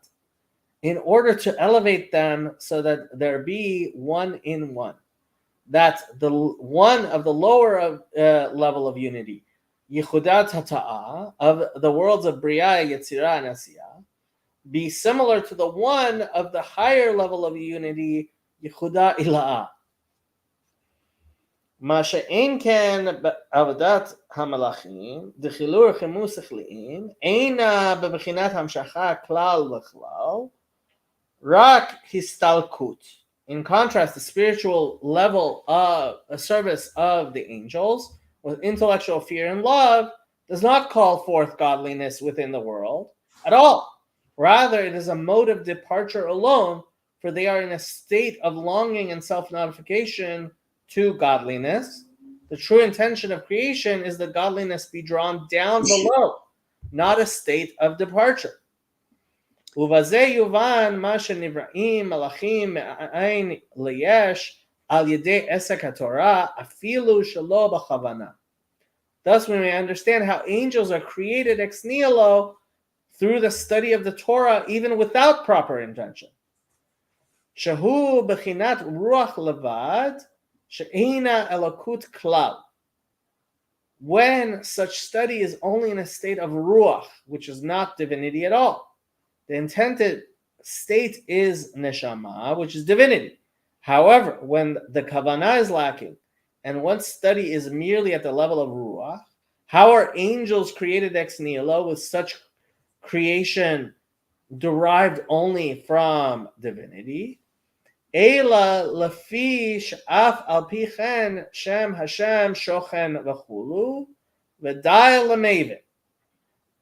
in order to elevate them so that there be one in one. That's the one of the lower level of unity, Yichudat Hata'ah, of the worlds of Bria, Yetzirah, and Asiyah, be similar to the one of the higher level of unity, Yehuda Ila'ah. מה שאין כן בעבודת המלאכים, דחילור חימוס שכליים, אינה בבחינת המשכה כלל וכלל, רק הסתלקות. In contrast, the spiritual level of a service of the angels with intellectual fear and love does not call forth godliness within the world at all. Rather, it is a mode of departure alone, for they are in a state of longing and self-notification to godliness. The true intention of creation is that godliness be drawn down below, not a state of departure. ובזה יובן מה שנבראים מלאכים מאין ליש על ידי עסק התורה אפילו שלא בכוונה. Thus we may understand how angels are created ex nihilo through the study of the Torah even without proper intention. שהוא בחינת רוח לבד שאינה אלוקות כלל. When such study is only in a state of ruach, which is not divinity at all. The intended state is neshama, which is divinity. However, when the kavanah is lacking, and one's study is merely at the level of ruach, how are angels created ex nihilo with such creation derived only from divinity? Ela lafi sh'af al pi chen shem Hashem shochen v'chulu v'dai l'mevin.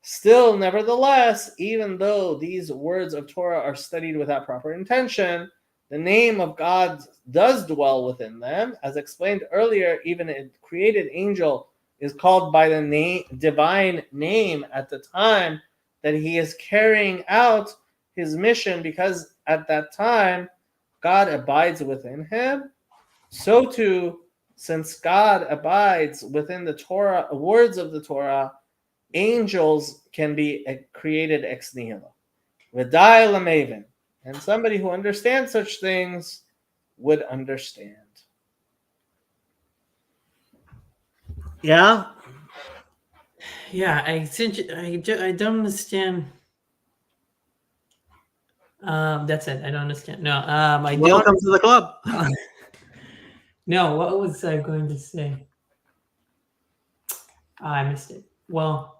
Still, nevertheless, even though these words of Torah are studied without proper intention, the name of God does dwell within them. As explained earlier, even a created angel is called by the divine name at the time that he is carrying out his mission, because at that time God abides within him. So too, since God abides within the Torah, words of the Torah, angels can be created ex nihilo. V'dai l'mevin. And somebody who understands such things would understand. Yeah? Yeah, I don't understand. That's it. I don't understand. No, Welcome to the club. No, what was I going to say? I missed it. Well,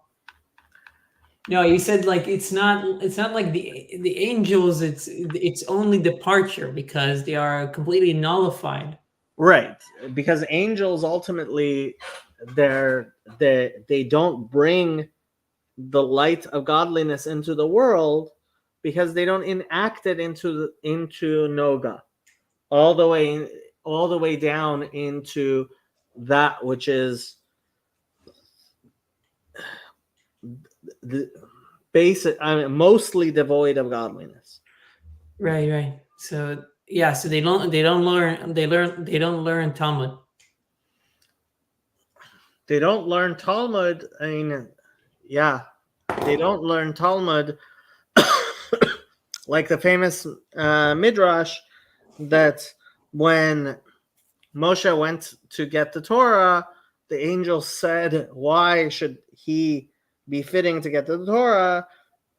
no, you said like it's not like the angels. It's only departure because they are completely nullified. Right, because angels ultimately they don't bring the light of godliness into the world, because they don't enact it into Noga, all the way down into that which is the basic, mostly devoid of godliness. Right. So yeah, so they don't learn Talmud. They don't learn Talmud. I mean, yeah, they don't learn Talmud. Like the famous midrash that when Moshe went to get the Torah, the angel said, "Why should he be fitting to get the Torah?"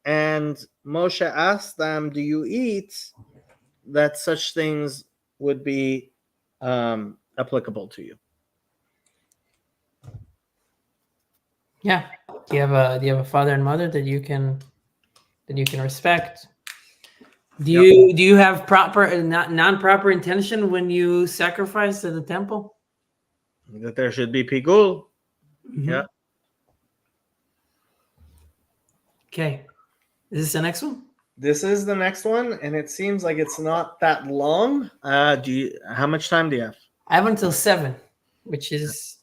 And Moshe asked them, "Do you eat?" That such things would be applicable to you. Yeah. Do you have a father and mother that you can respect? Do you have proper non-proper intention when you sacrifice at the temple? That there should be pigul. Mm-hmm. Yeah. Okay. Is this the next one? This is the next one, and it seems like it's not that long. How much time do you have? I have until 7, which is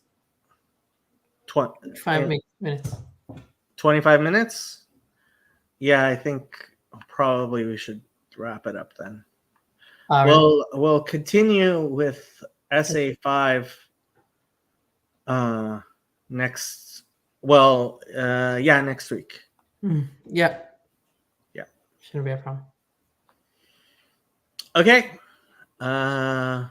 25 minutes. 25 minutes? Yeah, I think probably we should wrap it up then. We'll continue with Essay 5 next week. Yeah. Shouldn't be a problem. Okay. Chag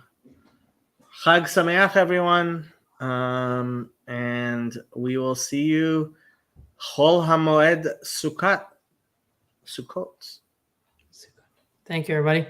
Sameach, everyone. And we will see you Chol HaMoed Sukkot Sukkot. Thank you, everybody.